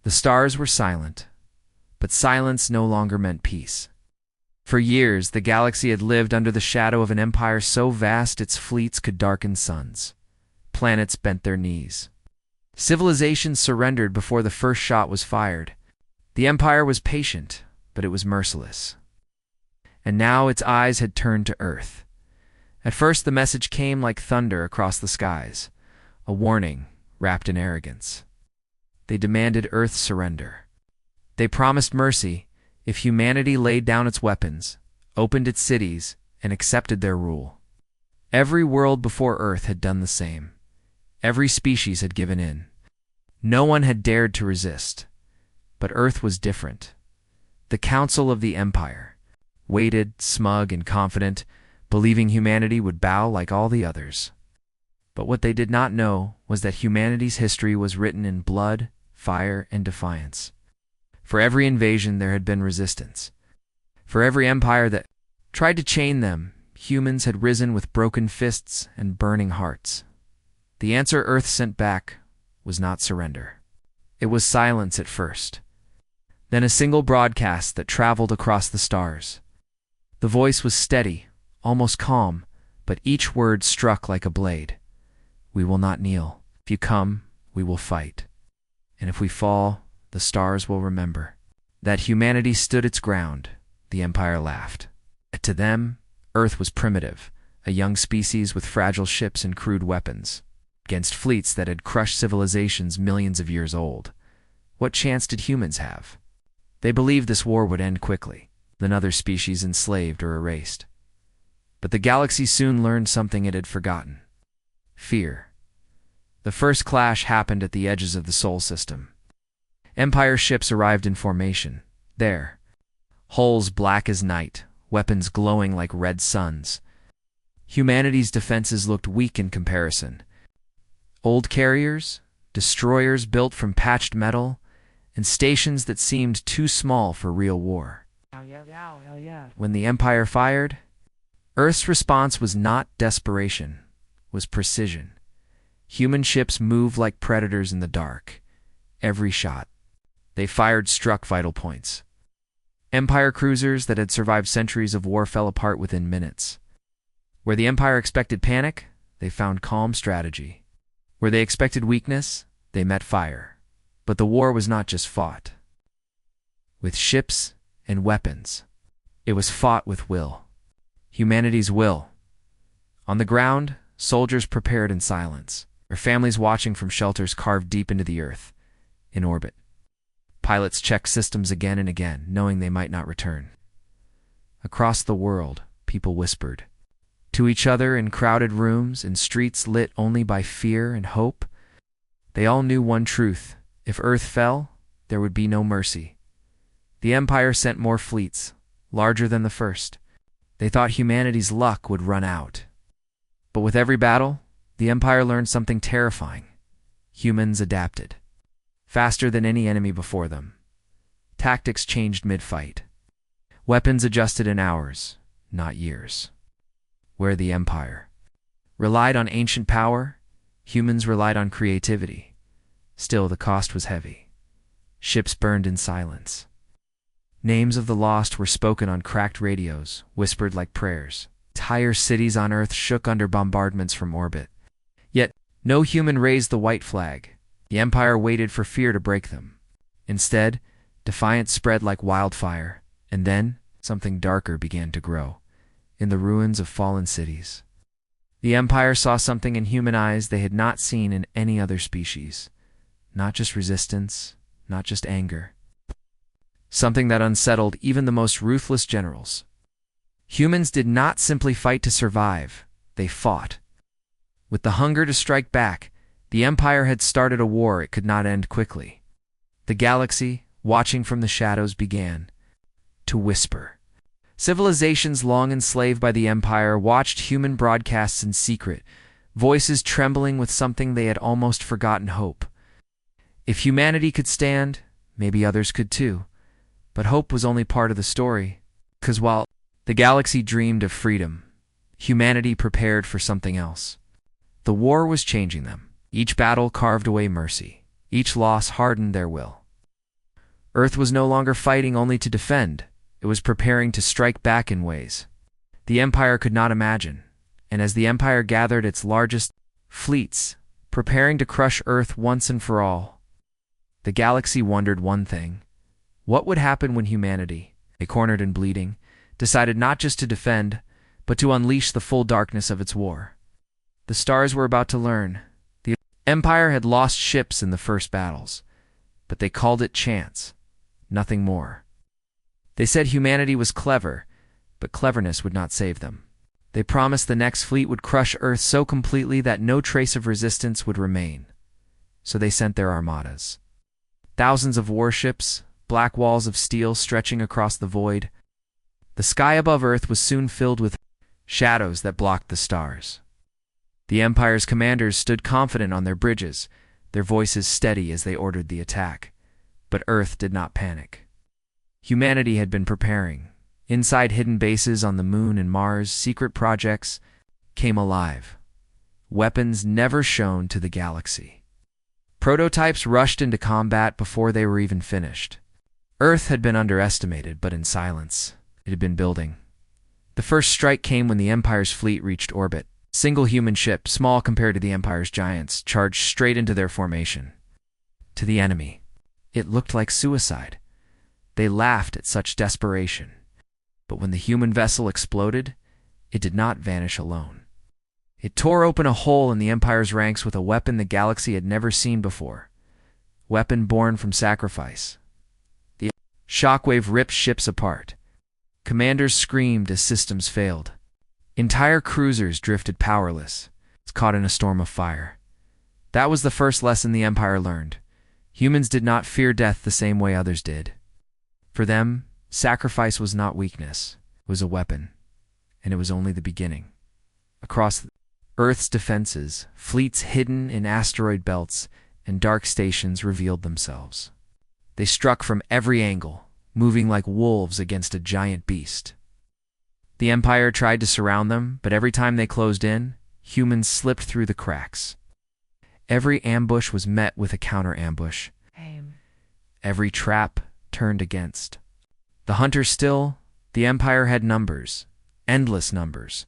The stars were silent, but silence no longer meant peace. For years, the galaxy had lived under the shadow of an empire so vast its fleets could darken suns. Planets bent their knees. Civilizations surrendered before the first shot was fired. The empire was patient, but it was merciless. And now its eyes had turned to Earth. At first, the message came like thunder across the skies, a warning wrapped in arrogance. They demanded Earth's surrender. They promised mercy if humanity laid down its weapons, opened its cities, and accepted their rule. Every world before Earth had done the same. Every species had given in. No one had dared to resist. But Earth was different. The Council of the Empire waited, smug and confident, believing humanity would bow like all the others. But what they did not know was that humanity's history was written in blood, fire, and defiance. For every invasion there had been resistance. For every empire that tried to chain them, humans had risen with broken fists and burning hearts. The answer Earth sent back was not surrender. It was silence at first. Then a single broadcast that traveled across the stars. The voice was steady, almost calm, but each word struck like a blade. We will not kneel. If you come, we will fight. And if we fall, the stars will remember. That humanity stood its ground, the Empire laughed. To them, Earth was primitive, a young species with fragile ships and crude weapons, against fleets that had crushed civilizations millions of years old. What chance did humans have? They believed this war would end quickly, then other species enslaved or erased. But the galaxy soon learned something it had forgotten. Fear. The first clash happened at the edges of the Sol system. Empire ships arrived in formation. There, hulls black as night, weapons glowing like red suns. Humanity's defenses looked weak in comparison. Old carriers, destroyers built from patched metal, and stations that seemed too small for real war. When the Empire fired, Earth's response was not desperation, was precision. Human ships moved like predators in the dark. Every shot they fired struck vital points. Empire cruisers that had survived centuries of war fell apart within minutes. Where the Empire expected panic, they found calm strategy. Where they expected weakness, they met fire. But the war was not just fought with ships and weapons. It was fought with will. Humanity's will. On the ground, soldiers prepared in silence, their families watching from shelters carved deep into the earth. In orbit, pilots checked systems again and again, knowing they might not return. Across the world, people whispered to each other in crowded rooms, in streets lit only by fear and hope. They all knew one truth: if Earth fell, there would be no mercy. The Empire sent more fleets, larger than the first. They thought humanity's luck would run out. But with every battle, the Empire learned something terrifying. Humans adapted. Faster than any enemy before them. Tactics changed mid-fight. Weapons adjusted in hours, not years. Where the Empire relied on ancient power, humans relied on creativity. Still, the cost was heavy. Ships burned in silence. Names of the lost were spoken on cracked radios, whispered like prayers. Entire cities on Earth shook under bombardments from orbit. Yet, no human raised the white flag. The Empire waited for fear to break them. Instead, defiance spread like wildfire, and then something darker began to grow. In the ruins of fallen cities, the Empire saw something in human eyes they had not seen in any other species. Not just resistance, not just anger. Something that unsettled even the most ruthless generals. Humans did not simply fight to survive, they fought. With the hunger to strike back, the Empire had started a war it could not end quickly. The galaxy, watching from the shadows, began to whisper. Civilizations long enslaved by the Empire watched human broadcasts in secret, voices trembling with something they had almost forgotten: hope. If humanity could stand, maybe others could too. But hope was only part of the story, because while the galaxy dreamed of freedom, humanity prepared for something else. The war was changing them. Each battle carved away mercy. Each loss hardened their will. Earth was no longer fighting only to defend. It was preparing to strike back in ways the Empire could not imagine. And as the Empire gathered its largest fleets, preparing to crush Earth once and for all, the galaxy wondered one thing. What would happen when humanity, cornered and bleeding, decided not just to defend, but to unleash the full darkness of its war? The stars were about to learn. The Empire had lost ships in the first battles, but they called it chance, nothing more. They said humanity was clever, but cleverness would not save them. They promised the next fleet would crush Earth so completely that no trace of resistance would remain. So they sent their armadas. Thousands of warships, black walls of steel stretching across the void. The sky above Earth was soon filled with shadows that blocked the stars. The Empire's commanders stood confident on their bridges, their voices steady as they ordered the attack. But Earth did not panic. Humanity had been preparing. Inside hidden bases on the Moon and Mars, secret projects came alive. Weapons never shown to the galaxy. Prototypes rushed into combat before they were even finished. Earth had been underestimated, but in silence, it had been building. The first strike came when the Empire's fleet reached orbit. A single human ship, small compared to the Empire's giants, charged straight into their formation. To the enemy, it looked like suicide. They laughed at such desperation. But when the human vessel exploded, it did not vanish alone. It tore open a hole in the Empire's ranks with a weapon the galaxy had never seen before. Weapon born from sacrifice. The shockwave ripped ships apart. Commanders screamed as systems failed. Entire cruisers drifted powerless, caught in a storm of fire. That was the first lesson the Empire learned. Humans did not fear death the same way others did. For them, sacrifice was not weakness, it was a weapon, and it was only the beginning. Across Earth's defenses, fleets hidden in asteroid belts and dark stations revealed themselves. They struck from every angle, moving like wolves against a giant beast. The Empire tried to surround them, but every time they closed in, humans slipped through the cracks. Every ambush was met with a counter-ambush. Every trap turned against. The hunters still, the Empire had numbers, endless numbers.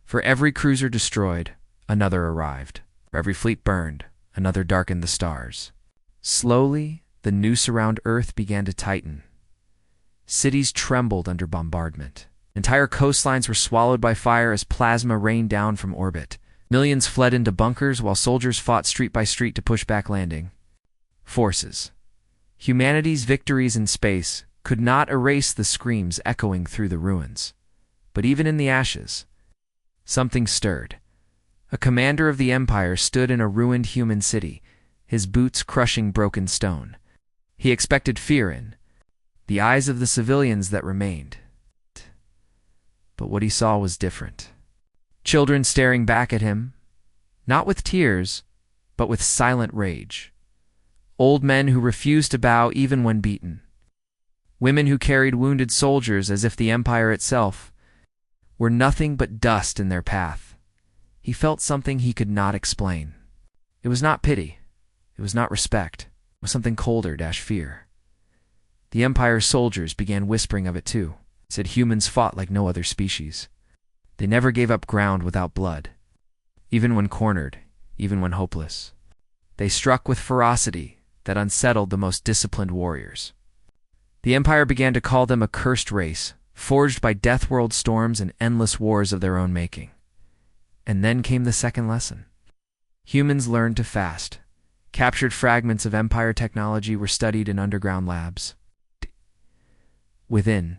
For every cruiser destroyed, another arrived. For every fleet burned, another darkened the stars. Slowly, the noose around Earth began to tighten. Cities trembled under bombardment. Entire coastlines were swallowed by fire as plasma rained down from orbit. Millions fled into bunkers while soldiers fought street by street to push back landing forces. Humanity's victories in space could not erase the screams echoing through the ruins. But even in the ashes, something stirred. A commander of the Empire stood in a ruined human city, his boots crushing broken stone. He expected fear in the eyes of the civilians that remained. But what he saw was different. Children staring back at him, not with tears, but with silent rage. Old men who refused to bow even when beaten. Women who carried wounded soldiers as if the Empire itself were nothing but dust in their path. He felt something he could not explain. It was not pity. It was not respect. It was something colder - fear. The Empire's soldiers began whispering of it too. Said humans fought like no other species. They never gave up ground without blood. Even when cornered, even when hopeless. They struck with ferocity that unsettled the most disciplined warriors. The Empire began to call them a cursed race, forged by death-world storms and endless wars of their own making. And then came the second lesson. Humans learned to fast. Captured fragments of Empire technology were studied in underground labs. Within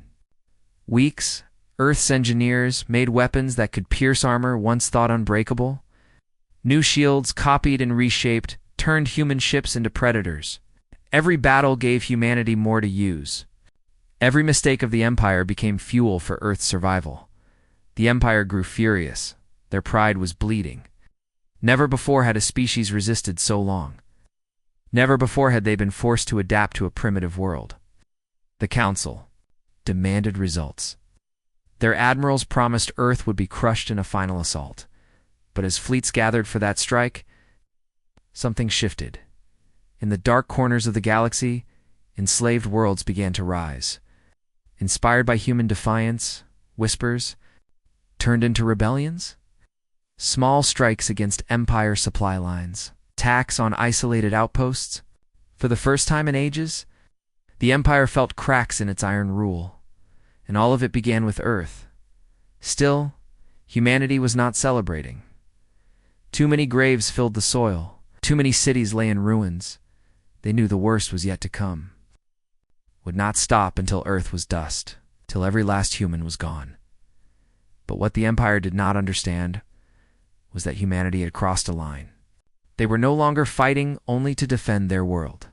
weeks, Earth's engineers made weapons that could pierce armor once thought unbreakable. New shields, copied and reshaped, turned human ships into predators. Every battle gave humanity more to use. Every mistake of the Empire became fuel for Earth's survival. The Empire grew furious. Their pride was bleeding. Never before had a species resisted so long. Never before had they been forced to adapt to a primitive world. The Council demanded results. Their admirals promised Earth would be crushed in a final assault. But as fleets gathered for that strike, something shifted. In the dark corners of the galaxy, enslaved worlds began to rise. Inspired by human defiance, whispers turned into rebellions. Small strikes against empire supply lines, attacks on isolated outposts. For the first time in ages, the empire felt cracks in its iron rule, and all of it began with Earth. Still, humanity was not celebrating. Too many graves filled the soil. Too many cities lay in ruins. They knew the worst was yet to come. Would not stop until Earth was dust, till every last human was gone. But what the Empire did not understand was that humanity had crossed a line. They were no longer fighting only to defend their world.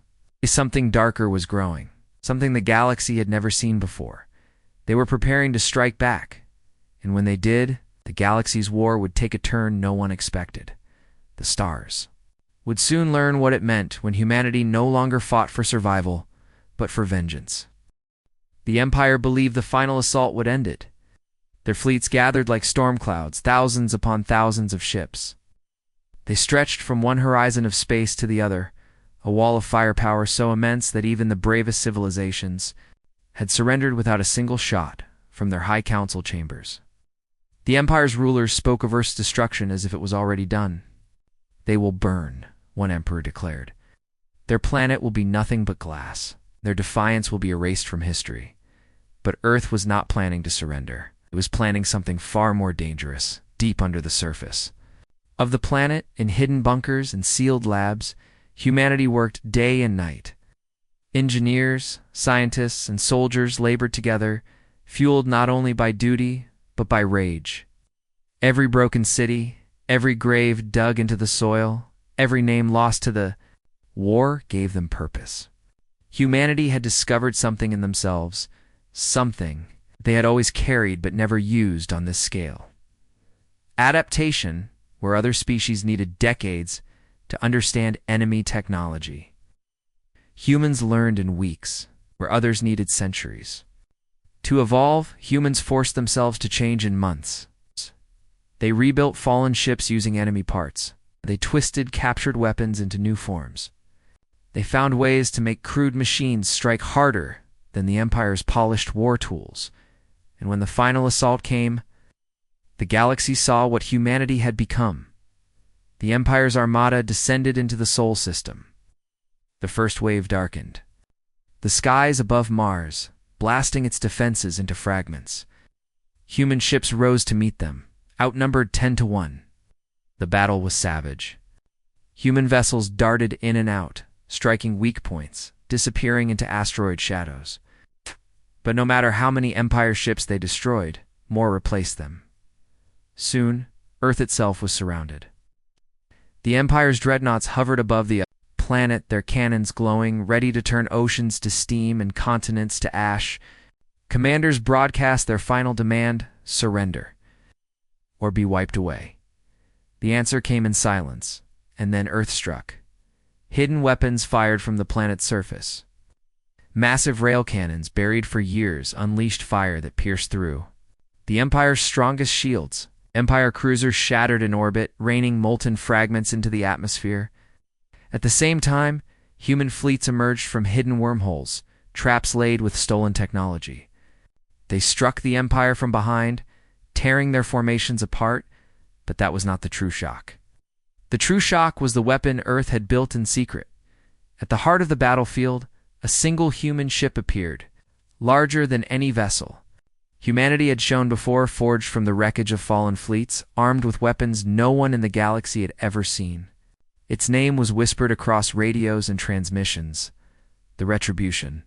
Something darker was growing, something the galaxy had never seen before. They were preparing to strike back, and when they did, the galaxy's war would take a turn no one expected. The stars would soon learn what it meant when humanity no longer fought for survival, but for vengeance. The Empire believed the final assault would end it. Their fleets gathered like storm clouds, thousands upon thousands of ships. They stretched from one horizon of space to the other, a wall of firepower so immense that even the bravest civilizations had surrendered without a single shot from their high council chambers. The Empire's rulers spoke of Earth's destruction as if it was already done. "They will burn," one emperor declared. "Their planet will be nothing but glass. Their defiance will be erased from history." But Earth was not planning to surrender. It was planning something far more dangerous, deep under the surface. Of the planet, in hidden bunkers and sealed labs, humanity worked day and night. Engineers, scientists, and soldiers labored together, fueled not only by duty, but by rage. Every broken city, every grave dug into the soil, every name lost to the war gave them purpose. Humanity had discovered something in themselves, something they had always carried but never used on this scale. Adaptation, where other species needed decades to understand enemy technology. Humans learned in weeks, where others needed centuries. To evolve, humans forced themselves to change in months. They rebuilt fallen ships using enemy parts. They twisted captured weapons into new forms. They found ways to make crude machines strike harder than the Empire's polished war tools. And when the final assault came, the galaxy saw what humanity had become. The Empire's armada descended into the Sol system. The first wave darkened. The skies above Mars, blasting its defenses into fragments. Human ships rose to meet them, outnumbered 10-1. The battle was savage. Human vessels darted in and out, striking weak points, disappearing into asteroid shadows. But no matter how many Empire ships they destroyed, more replaced them. Soon, Earth itself was surrounded. The Empire's dreadnoughts hovered above the planet, their cannons glowing, ready to turn oceans to steam and continents to ash. Commanders broadcast their final demand: surrender, or be wiped away. The answer came in silence, and then Earth struck. Hidden weapons fired from the planet's surface. Massive rail cannons, buried for years, unleashed fire that pierced through. The Empire's strongest shields, Empire cruisers shattered in orbit, raining molten fragments into the atmosphere. At the same time, human fleets emerged from hidden wormholes, traps laid with stolen technology. They struck the Empire from behind, tearing their formations apart, but that was not the true shock. The true shock was the weapon Earth had built in secret. At the heart of the battlefield, a single human ship appeared, larger than any vessel. Humanity had shown before, forged from the wreckage of fallen fleets, armed with weapons no one in the galaxy had ever seen. Its name was whispered across radios and transmissions: the Retribution.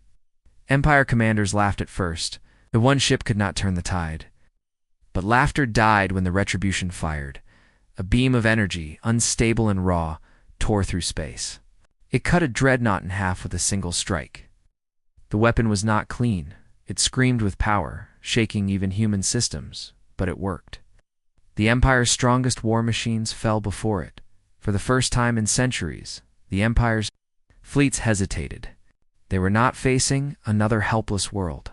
Empire commanders laughed at first. The one ship could not turn the tide. But laughter died when the Retribution fired. A beam of energy, unstable and raw, tore through space. It cut a dreadnought in half with a single strike. The weapon was not clean. It screamed with power, shaking even human systems, but it worked. The Empire's strongest war machines fell before it. For the first time in centuries, the Empire's fleets hesitated. They were not facing another helpless world.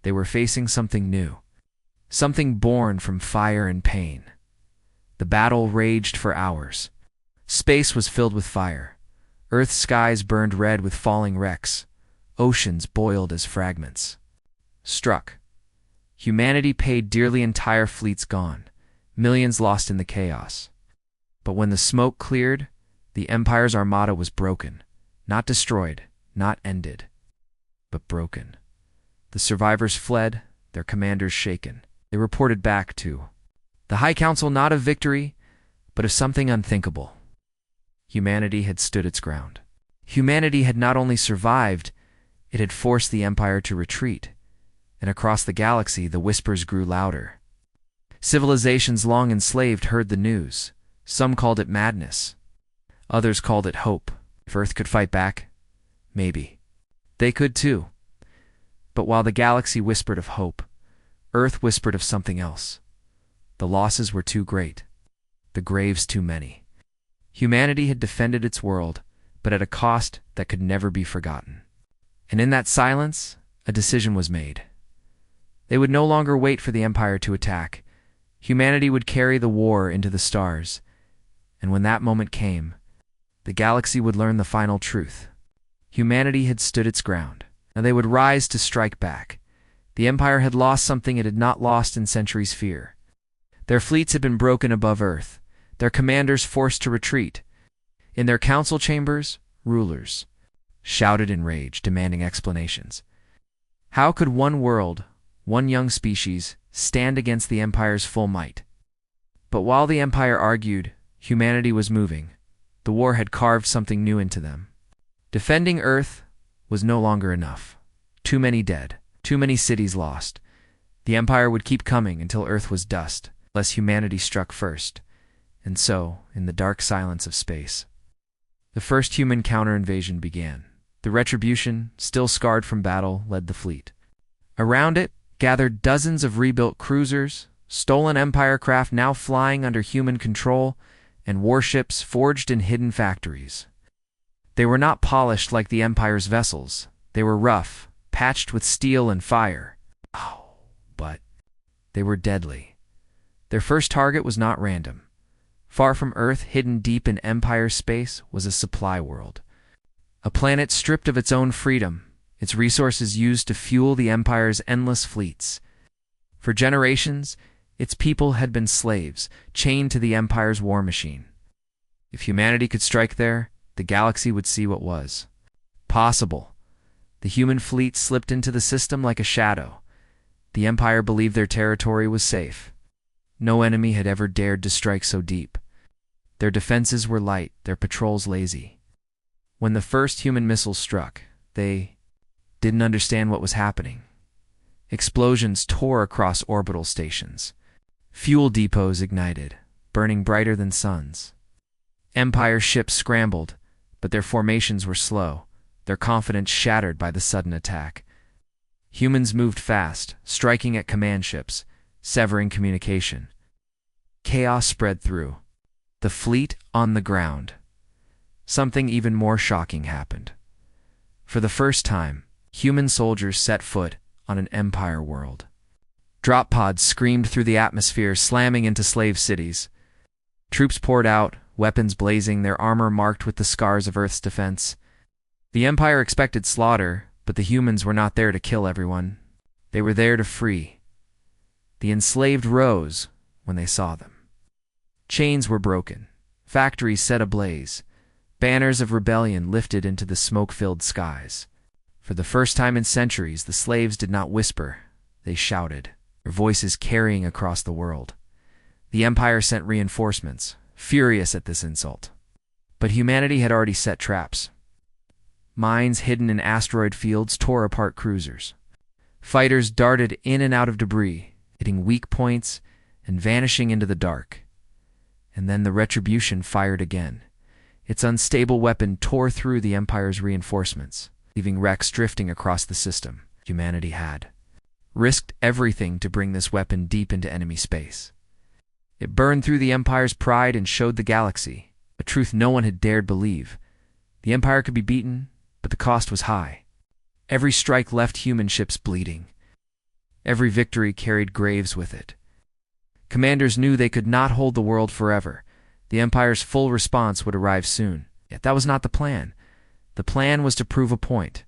They were facing something new, something born from fire and pain. The battle raged for hours. Space was filled with fire. Earth's skies burned red with falling wrecks. Oceans boiled as fragments. Struck. Humanity paid dearly, entire fleets gone, millions lost in the chaos. But when the smoke cleared, the Empire's armada was broken. Not destroyed, not ended, but broken. The survivors fled, their commanders shaken. They reported back to the High Council, not of victory, but of something unthinkable. Humanity had stood its ground. Humanity had not only survived, it had forced the Empire to retreat. And across the galaxy, the whispers grew louder. Civilizations long enslaved heard the news. Some called it madness. Others called it hope. If Earth could fight back, maybe. They could too. But while the galaxy whispered of hope, Earth whispered of something else. The losses were too great. The graves too many. Humanity had defended its world, but at a cost that could never be forgotten. And in that silence, a decision was made. They would no longer wait for the Empire to attack. Humanity would carry the war into the stars. And when that moment came, the galaxy would learn the final truth. Humanity had stood its ground. Now they would rise to strike back. The Empire had lost something it had not lost in centuries' fear. Their fleets had been broken above Earth, their commanders forced to retreat. In their council chambers, rulers shouted in rage, demanding explanations. How could one world, one young species, stand against the Empire's full might? But while the Empire argued, humanity was moving. The war had carved something new into them. Defending Earth was no longer enough. Too many dead, too many cities lost. The Empire would keep coming until Earth was dust, lest humanity struck first. And so, in the dark silence of space, the first human counter-invasion began. The Retribution, still scarred from battle, led the fleet. Around it gathered dozens of rebuilt cruisers, stolen Empire craft now flying under human control, and warships forged in hidden factories. They were not polished like the Empire's vessels. They were rough, patched with steel and fire. Oh, but they were deadly. Their first target was not random. Far from Earth, hidden deep in Empire space, was a supply world. A planet stripped of its own freedom, its resources used to fuel the Empire's endless fleets. For generations, its people had been slaves, chained to the Empire's war machine. If humanity could strike there, the galaxy would see what was possible. The human fleet slipped into the system like a shadow. The Empire believed their territory was safe. No enemy had ever dared to strike so deep. Their defenses were light, their patrols lazy. When the first human missiles struck, they didn't understand what was happening. Explosions tore across orbital stations. Fuel depots ignited, burning brighter than suns. Empire ships scrambled, but their formations were slow, their confidence shattered by the sudden attack. Humans moved fast, striking at command ships, severing communication. Chaos spread through. The fleet on the ground. Something even more shocking happened. For the first time, human soldiers set foot on an Empire world. Drop pods screamed through the atmosphere, slamming into slave cities. Troops poured out, weapons blazing, their armor marked with the scars of Earth's defense. The Empire expected slaughter, but the humans were not there to kill everyone. They were there to free. The enslaved rose when they saw them. Chains were broken, factories set ablaze, banners of rebellion lifted into the smoke-filled skies. For the first time in centuries, the slaves did not whisper, they shouted, their voices carrying across the world. The Empire sent reinforcements, furious at this insult. But humanity had already set traps. Mines hidden in asteroid fields tore apart cruisers. Fighters darted in and out of debris, hitting weak points and vanishing into the dark. And then the Retribution fired again. Its unstable weapon tore through the Empire's reinforcements, leaving wrecks drifting across the system. Humanity had risked everything to bring this weapon deep into enemy space. It burned through the Empire's pride and showed the galaxy a truth no one had dared believe. The Empire could be beaten, but the cost was high. Every strike left human ships bleeding. Every victory carried graves with it. Commanders knew they could not hold the world forever. The Empire's full response would arrive soon. Yet that was not the plan. The plan was to prove a point.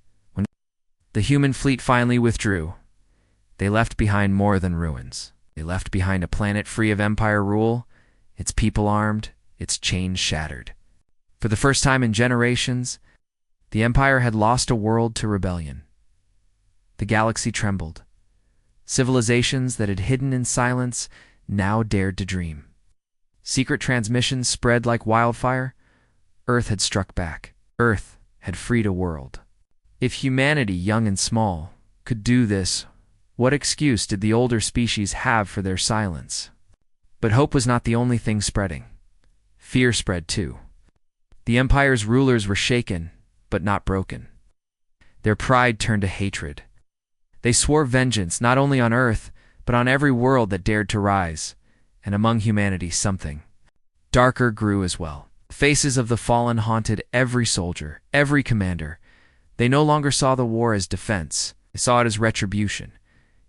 The human fleet finally withdrew. They left behind more than ruins. They left behind a planet free of Empire rule, its people armed, its chains shattered. For the first time in generations, the Empire had lost a world to rebellion. The galaxy trembled. Civilizations that had hidden in silence now dared to dream. Secret transmissions spread like wildfire. Earth had struck back. Earth had freed a world. If humanity, young and small, could do this, what excuse did the older species have for their silence? But hope was not the only thing spreading. Fear spread too. The Empire's rulers were shaken, but not broken. Their pride turned to hatred. They swore vengeance not only on Earth, but on every world that dared to rise, and among humanity something darker grew as well. The faces of the fallen haunted every soldier, every commander. They no longer saw the war as defense. They saw it as retribution.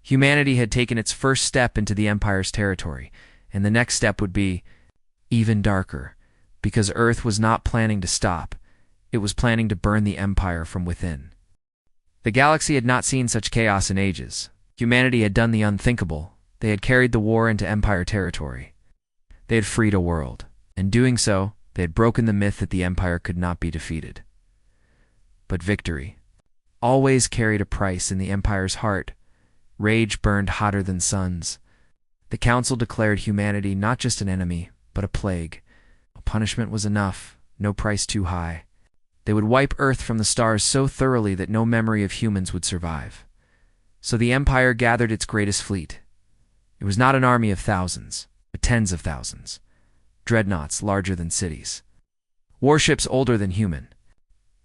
Humanity had taken its first step into the Empire's territory, and the next step would be even darker, because Earth was not planning to stop. It was planning to burn the Empire from within. The galaxy had not seen such chaos in ages. Humanity had done the unthinkable. They had carried the war into Empire territory. They had freed a world. In doing so, they had broken the myth that the Empire could not be defeated. But victory always carried a price in the Empire's heart. Rage burned hotter than suns. The Council declared humanity not just an enemy, but a plague. Punishment was enough, no price too high. They would wipe Earth from the stars so thoroughly that no memory of humans would survive. So the Empire gathered its greatest fleet. It was not an army of thousands, but tens of thousands. Dreadnoughts larger than cities. Warships older than human.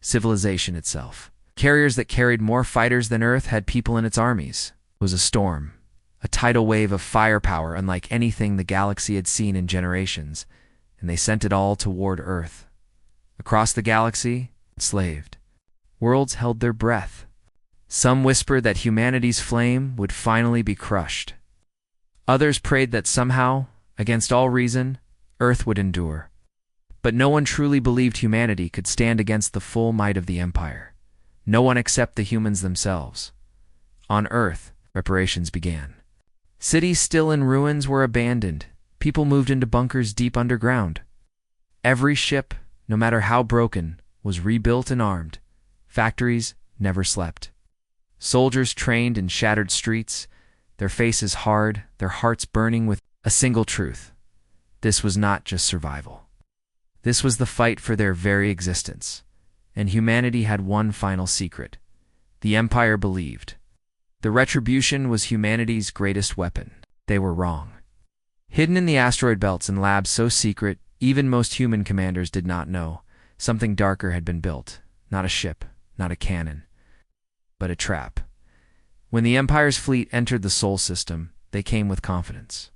Civilization itself. Carriers that carried more fighters than Earth had people in its armies. It was a storm, a tidal wave of firepower unlike anything the galaxy had seen in generations, and they sent it all toward Earth. Across the galaxy, enslaved. Worlds held their breath. Some whispered that humanity's flame would finally be crushed. Others prayed that somehow, against all reason, Earth would endure. But no one truly believed humanity could stand against the full might of the Empire. No one except the humans themselves. On Earth, preparations began. Cities still in ruins were abandoned. People moved into bunkers deep underground. Every ship, no matter how broken, was rebuilt and armed. Factories never slept. Soldiers trained in shattered streets, their faces hard, their hearts burning with a single truth. This was not just survival. This was the fight for their very existence. And humanity had one final secret. The Empire believed. The retribution was humanity's greatest weapon. They were wrong. Hidden in the asteroid belts and labs so secret, even most human commanders did not know, something darker had been built. Not a ship, not a cannon, but a trap. When the Empire's fleet entered the Sol system, they came with confidence.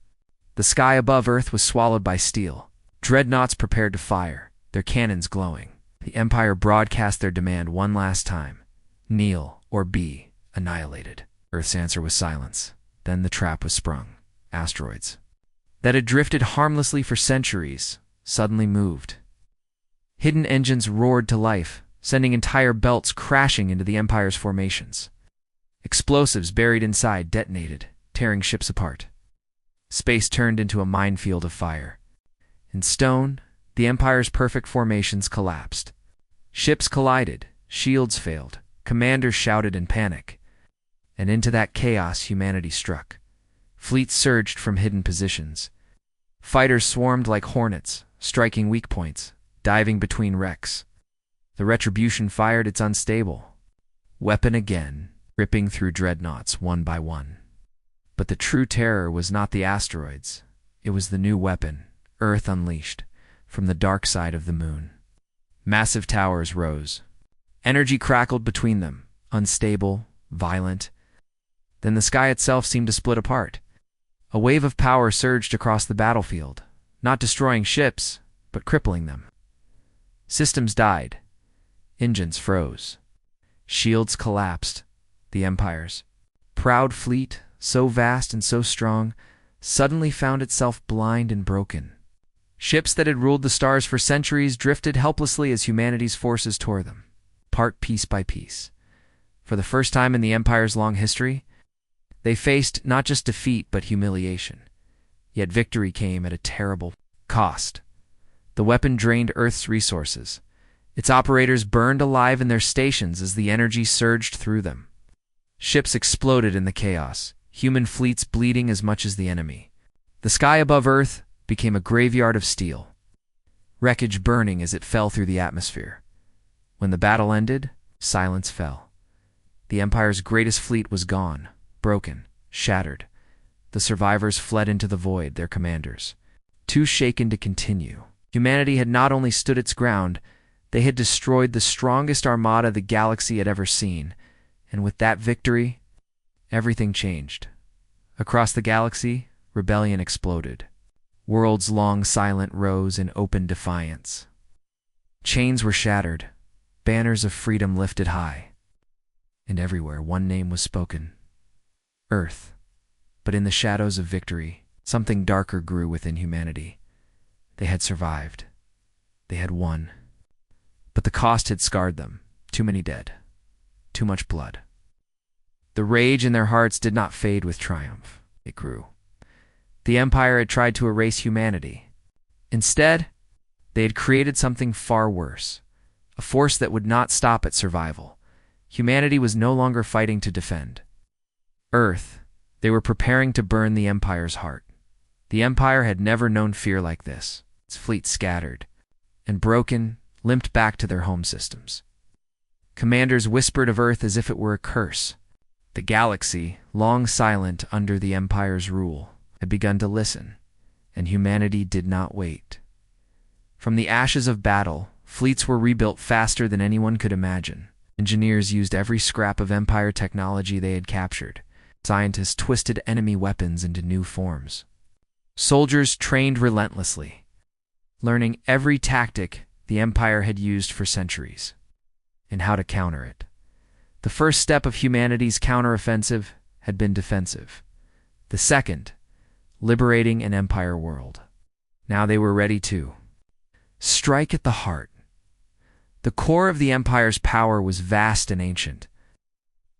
The sky above Earth was swallowed by steel. Dreadnoughts prepared to fire, their cannons glowing. The Empire broadcast their demand one last time. Kneel or be annihilated. Earth's answer was silence. Then the trap was sprung. Asteroids that had drifted harmlessly for centuries suddenly moved. Hidden engines roared to life, sending entire belts crashing into the Empire's formations. Explosives buried inside detonated, tearing ships apart. Space turned into a minefield of fire. In stone, the Empire's perfect formations collapsed. Ships collided, shields failed, commanders shouted in panic. And into that chaos humanity struck. Fleets surged from hidden positions. Fighters swarmed like hornets, striking weak points, diving between wrecks. The retribution fired its unstable weapon again, ripping through dreadnoughts one by one. But the true terror was not the asteroids. It was the new weapon, Earth unleashed, from the dark side of the moon. Massive towers rose. Energy crackled between them, unstable, violent. Then the sky itself seemed to split apart. A wave of power surged across the battlefield, not destroying ships, but crippling them. Systems died. Engines froze. Shields collapsed. The Empire's proud fleet, so vast and so strong, suddenly found itself blind and broken. Ships that had ruled the stars for centuries drifted helplessly as humanity's forces tore them, apart piece by piece. For the first time in the Empire's long history, they faced not just defeat but humiliation. Yet victory came at a terrible cost. The weapon drained Earth's resources. Its operators burned alive in their stations as the energy surged through them. Ships exploded in the chaos, human fleets bleeding as much as the enemy. The sky above Earth became a graveyard of steel, wreckage burning as it fell through the atmosphere. When the battle ended, silence fell. The Empire's greatest fleet was gone, broken, shattered. The survivors fled into the void, their commanders, too shaken to continue. Humanity had not only stood its ground, they had destroyed the strongest armada the galaxy had ever seen. And with that victory, everything changed. Across the galaxy, rebellion exploded. Worlds long silent rose in open defiance. Chains were shattered, banners of freedom lifted high. And everywhere one name was spoken: Earth. But in the shadows of victory, something darker grew within humanity. They had survived. They had won. But the cost had scarred them. Too many dead. Too much blood. The rage in their hearts did not fade with triumph. It grew. The Empire had tried to erase humanity. Instead, they had created something far worse, a force that would not stop at survival. Humanity was no longer fighting to defend Earth. They were preparing to burn the Empire's heart. The Empire had never known fear like this. Its fleet scattered and broken, limped back to their home systems. Commanders whispered of Earth as if it were a curse. The galaxy, long silent under the Empire's rule, had begun to listen, and humanity did not wait. From the ashes of battle, fleets were rebuilt faster than anyone could imagine. Engineers used every scrap of Empire technology they had captured. Scientists twisted enemy weapons into new forms. Soldiers trained relentlessly, learning every tactic the Empire had used for centuries, and how to counter it. The first step of humanity's counteroffensive had been defensive. The second, liberating an Empire world. Now they were ready to strike at the heart. The core of the Empire's power was vast and ancient.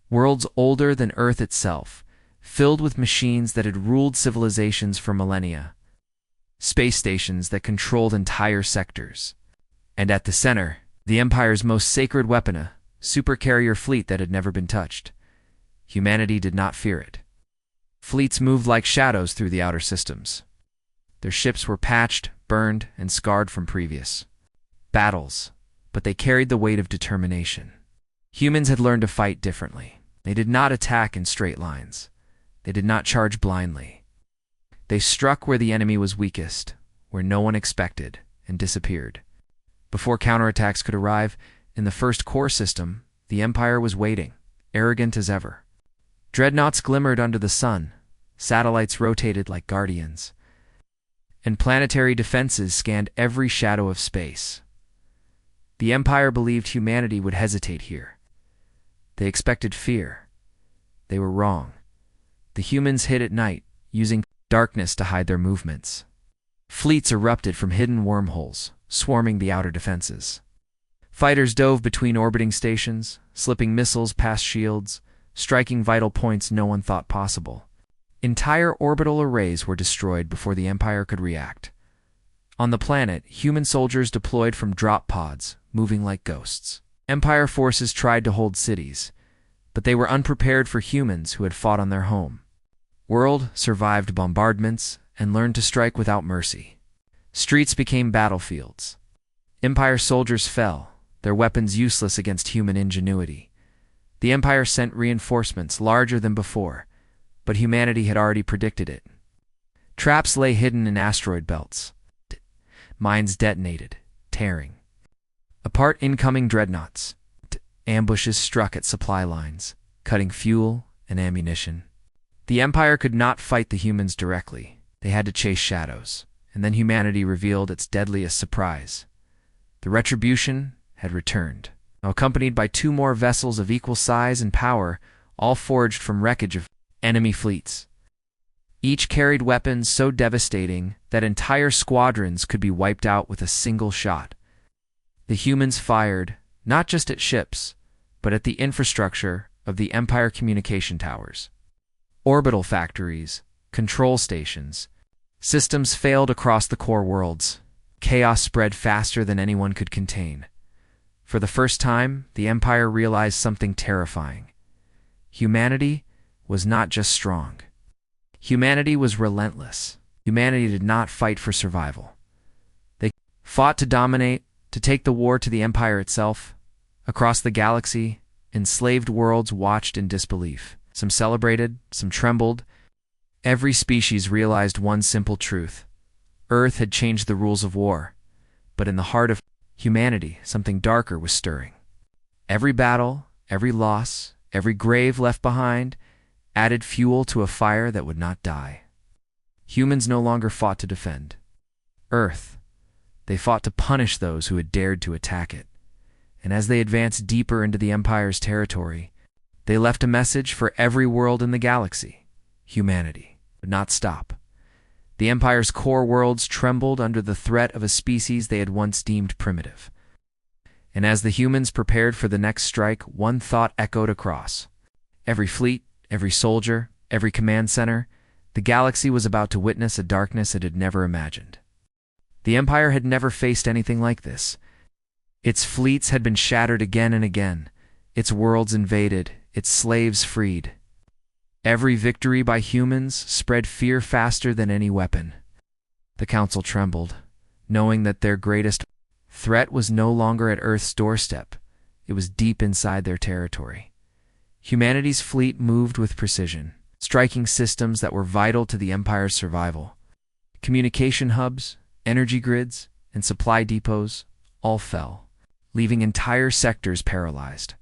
Worlds older than Earth itself, filled with machines that had ruled civilizations for millennia. Space stations that controlled entire sectors. And at the center, the Empire's most sacred weapon, a supercarrier fleet that had never been touched. Humanity did not fear it. Fleets moved like shadows through the outer systems. Their ships were patched, burned, and scarred from previous battles, but they carried the weight of determination. Humans had learned to fight differently. They did not attack in straight lines. They did not charge blindly. They struck where the enemy was weakest, where no one expected, and disappeared. Before counterattacks could arrive, in the first core system, the Empire was waiting, arrogant as ever. Dreadnoughts glimmered under the sun, satellites rotated like guardians, and planetary defenses scanned every shadow of space. The Empire believed humanity would hesitate here. They expected fear. They were wrong. The humans hid at night, using darkness to hide their movements. Fleets erupted from hidden wormholes, swarming the outer defenses. Fighters dove between orbiting stations, slipping missiles past shields, striking vital points no one thought possible. Entire orbital arrays were destroyed before the Empire could react. On the planet, human soldiers deployed from drop pods, moving like ghosts. Empire forces tried to hold cities, but they were unprepared for humans who had fought on their home. World survived bombardments and learned to strike without mercy. Streets became battlefields. Empire soldiers fell, their weapons useless against human ingenuity. The Empire sent reinforcements larger than before, but humanity had already predicted it. Traps lay hidden in asteroid belts. Mines detonated, tearing apart incoming dreadnoughts. Ambushes struck at supply lines, cutting fuel and ammunition. The Empire could not fight the humans directly. They had to chase shadows, and then humanity revealed its deadliest surprise. The Retribution had returned, accompanied by 2 more vessels of equal size and power, all forged from wreckage of enemy fleets. Each carried weapons so devastating that entire squadrons could be wiped out with a single shot. The humans fired, not just at ships, but at the infrastructure of the Empire communication towers. Orbital factories, control stations, systems failed across the core worlds. Chaos spread faster than anyone could contain. For the first time, the Empire realized something terrifying. Humanity was not just strong. Humanity was relentless. Humanity did not fight for survival. They fought to dominate, to take the war to the Empire itself. Across the galaxy, enslaved worlds watched in disbelief. Some celebrated, some trembled. Every species realized one simple truth. Earth had changed the rules of war, but in the heart of humanity, something darker was stirring. Every battle, every loss, every grave left behind added fuel to a fire that would not die. Humans no longer fought to defend Earth. They fought to punish those who had dared to attack it. And as they advanced deeper into the Empire's territory, they left a message for every world in the galaxy. Humanity would not stop. The Empire's core worlds trembled under the threat of a species they had once deemed primitive. And as the humans prepared for the next strike, one thought echoed across every fleet, every soldier, every command center. The galaxy was about to witness a darkness it had never imagined. The Empire had never faced anything like this. Its fleets had been shattered again and again, its worlds invaded, its slaves freed. Every victory by humans spread fear faster than any weapon. The Council trembled, knowing that their greatest threat was no longer at Earth's doorstep. It was deep inside their territory. Humanity's fleet moved with precision, striking systems that were vital to the Empire's survival. Communication hubs, energy grids, and supply depots all fell, leaving entire sectors paralyzed.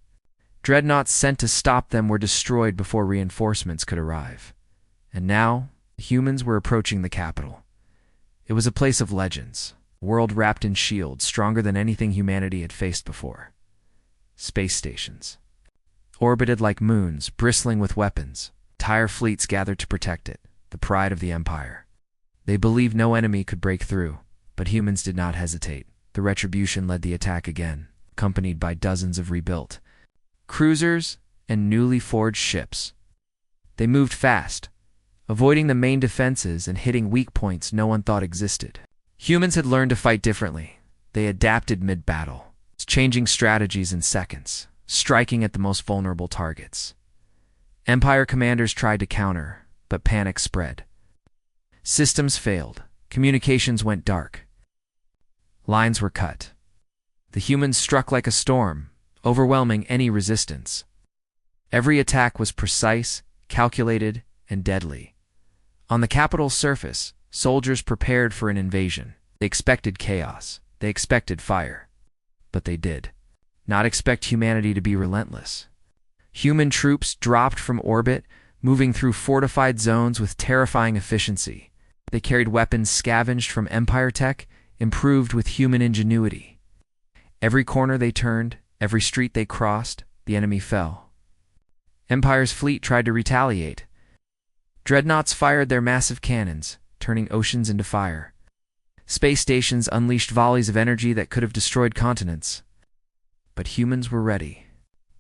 Dreadnoughts sent to stop them were destroyed before reinforcements could arrive. And now, the humans were approaching the capital. It was a place of legends, a world wrapped in shields stronger than anything humanity had faced before. Space stations orbited like moons, bristling with weapons. Entire fleets gathered to protect it, the pride of the Empire. They believed no enemy could break through, but humans did not hesitate. The Retribution led the attack again, accompanied by dozens of rebuilt cruisers and newly forged ships. They moved fast, avoiding the main defenses and hitting weak points no one thought existed. Humans had learned to fight differently. They adapted mid-battle, changing strategies in seconds, striking at the most vulnerable targets. Empire commanders tried to counter, but panic spread. Systems failed. Communications went dark. Lines were cut. The humans struck like a storm, overwhelming any resistance. Every attack was precise, calculated, and deadly. On the capital's surface, soldiers prepared for an invasion. They expected chaos. They expected fire. But they did not expect humanity to be relentless. Human troops dropped from orbit, moving through fortified zones with terrifying efficiency. They carried weapons scavenged from Empire tech, improved with human ingenuity. Every corner they turned, every street they crossed, the enemy fell. Empire's fleet tried to retaliate. Dreadnoughts fired their massive cannons, turning oceans into fire. Space stations unleashed volleys of energy that could have destroyed continents. But humans were ready.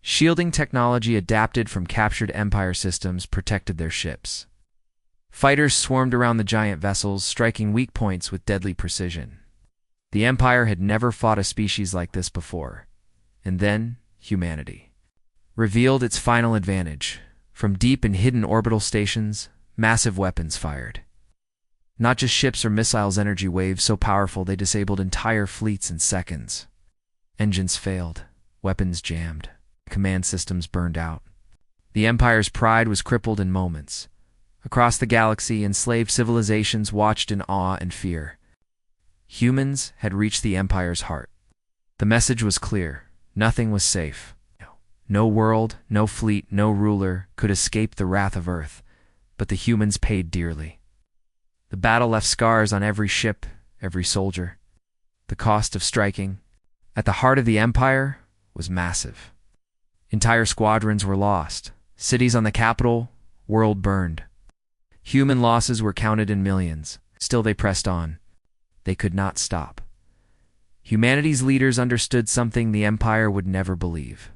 Shielding technology adapted from captured Empire systems protected their ships. Fighters swarmed around the giant vessels, striking weak points with deadly precision. The Empire had never fought a species like this before. And then, humanity revealed its final advantage. From deep and hidden orbital stations, massive weapons fired. Not just ships or missiles, energy waves so powerful they disabled entire fleets in seconds. Engines failed, weapons jammed, command systems burned out. The Empire's pride was crippled in moments. Across the galaxy, enslaved civilizations watched in awe and fear. Humans had reached the Empire's heart. The message was clear. Nothing was safe. No world, no fleet, no ruler could escape the wrath of Earth, but the humans paid dearly. The battle left scars on every ship, every soldier. The cost of striking at the heart of the Empire was massive. Entire squadrons were lost. Cities on the capital, world burned. Human losses were counted in millions. Still they pressed on. They could not stop. Humanity's leaders understood something the Empire would never believe.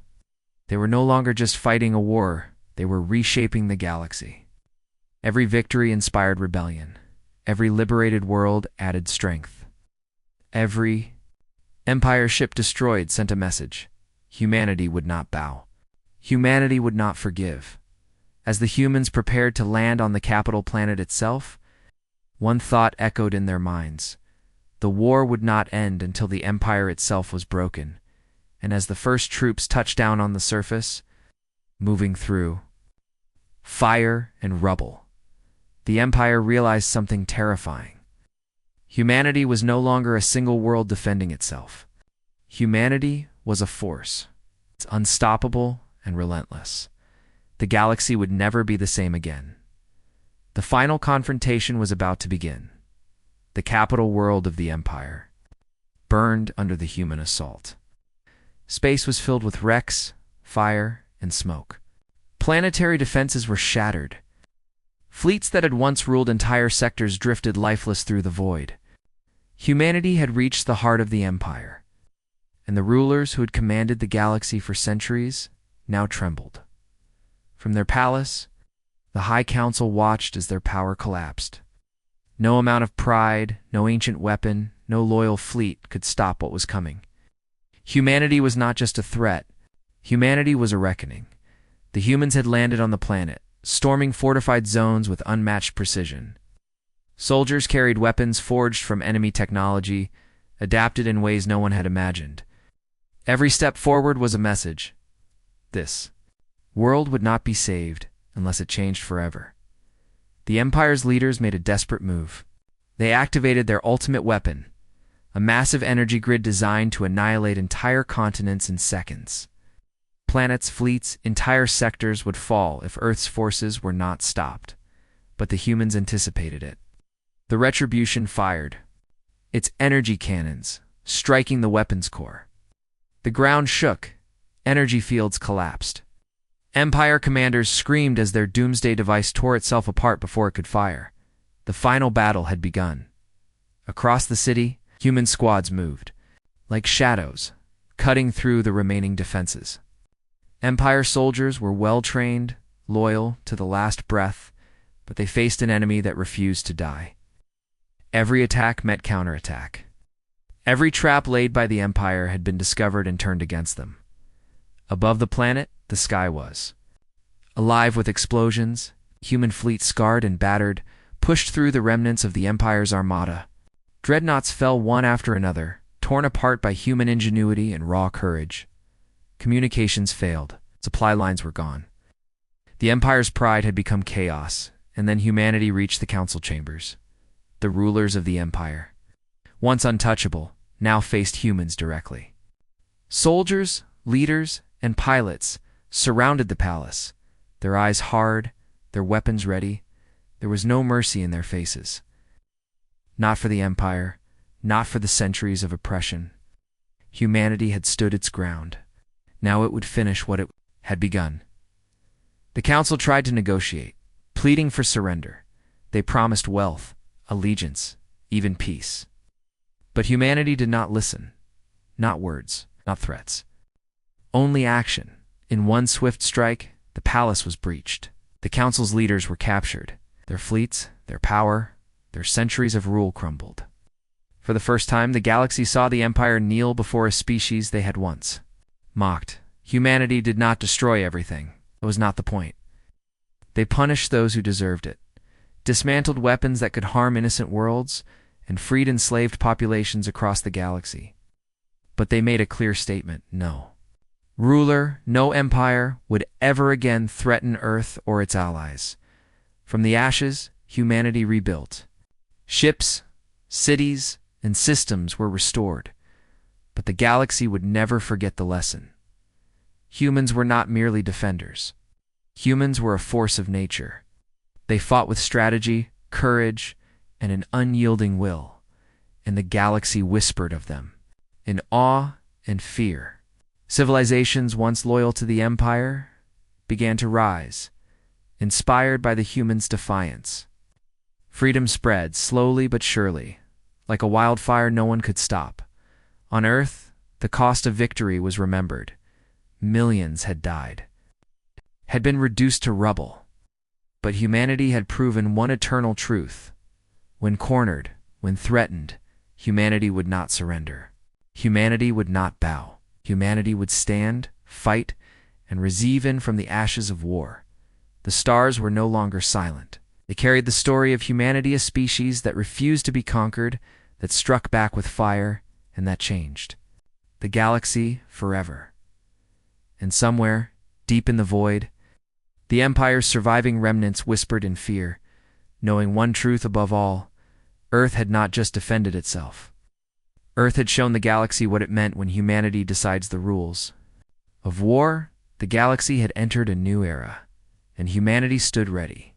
They were no longer just fighting a war, they were reshaping the galaxy. Every victory inspired rebellion. Every liberated world added strength. Every Empire ship destroyed sent a message. Humanity would not bow. Humanity would not forgive. As the humans prepared to land on the capital planet itself, one thought echoed in their minds. The war would not end until the Empire itself was broken, and as the first troops touched down on the surface, moving through fire and rubble, the Empire realized something terrifying. Humanity was no longer a single world defending itself. Humanity was a force. It's unstoppable and relentless. The galaxy would never be the same again. The final confrontation was about to begin. The capital world of the Empire burned under the human assault. Space was filled with wrecks, fire, and smoke. Planetary defenses were shattered. Fleets that had once ruled entire sectors drifted lifeless through the void. Humanity had reached the heart of the Empire, and the rulers who had commanded the galaxy for centuries now trembled. From their palace, the High Council watched as their power collapsed. No amount of pride, no ancient weapon, no loyal fleet could stop what was coming. Humanity was not just a threat. Humanity was a reckoning. The humans had landed on the planet, storming fortified zones with unmatched precision. Soldiers carried weapons forged from enemy technology, adapted in ways no one had imagined. Every step forward was a message. This world would not be saved unless it changed forever. The Empire's leaders made a desperate move. They activated their ultimate weapon, a massive energy grid designed to annihilate entire continents in seconds. Planets, fleets, entire sectors would fall if Earth's forces were not stopped. But the humans anticipated it. The Retribution fired its energy cannons, striking the weapons core. The ground shook. Energy fields collapsed. Empire commanders screamed as their doomsday device tore itself apart before it could fire. The final battle had begun. Across the city, human squads moved, like shadows, cutting through the remaining defenses. Empire soldiers were well-trained, loyal to the last breath, but they faced an enemy that refused to die. Every attack met counterattack. Every trap laid by the Empire had been discovered and turned against them. Above the planet, the sky was alive with explosions. Human fleets, scarred and battered, pushed through the remnants of the Empire's armada. Dreadnoughts fell one after another, torn apart by human ingenuity and raw courage. Communications failed. Supply lines were gone. The Empire's pride had become chaos, and then humanity reached the council chambers. The rulers of the Empire, once untouchable, now faced humans directly. Soldiers, leaders, and pilots surrounded the palace, their eyes hard, their weapons ready. There was no mercy in their faces. Not for the Empire, not for the centuries of oppression. Humanity had stood its ground. Now it would finish what it had begun. The council tried to negotiate, pleading for surrender. They promised wealth, allegiance, even peace. But humanity did not listen. Not words, not threats. Only action. In one swift strike, the palace was breached. The council's leaders were captured. Their fleets, their power, their centuries of rule crumbled. For the first time, the galaxy saw the Empire kneel before a species they had once mocked. Humanity did not destroy everything. That was not the point. They punished those who deserved it, dismantled weapons that could harm innocent worlds, and freed enslaved populations across the galaxy. But they made a clear statement: no ruler, no empire would ever again threaten Earth or its allies. From the ashes, humanity rebuilt. Ships, cities, and systems were restored. But the galaxy would never forget the lesson. Humans were not merely defenders. Humans were a force of nature. They fought with strategy, courage, and an unyielding will, and the galaxy whispered of them, in awe and fear. Civilizations once loyal to the Empire began to rise, inspired by the humans' defiance. Freedom spread slowly but surely. Like a wildfire no one could stop. On Earth, the cost of victory was remembered. millions had died, had been reduced to rubble. But humanity had proven one eternal truth. When cornered, when threatened, humanity would not surrender. Humanity would not bow. Humanity would stand, fight, and rise even from the ashes of war. The stars were no longer silent. They carried the story of humanity, a species that refused to be conquered, that struck back with fire, and that changed the galaxy forever. And somewhere, deep in the void, the Empire's surviving remnants whispered in fear, knowing one truth above all: Earth had not just defended itself. Earth had shown the galaxy what it meant when humanity decides the rules. Of war, the galaxy had entered a new era, and humanity stood ready.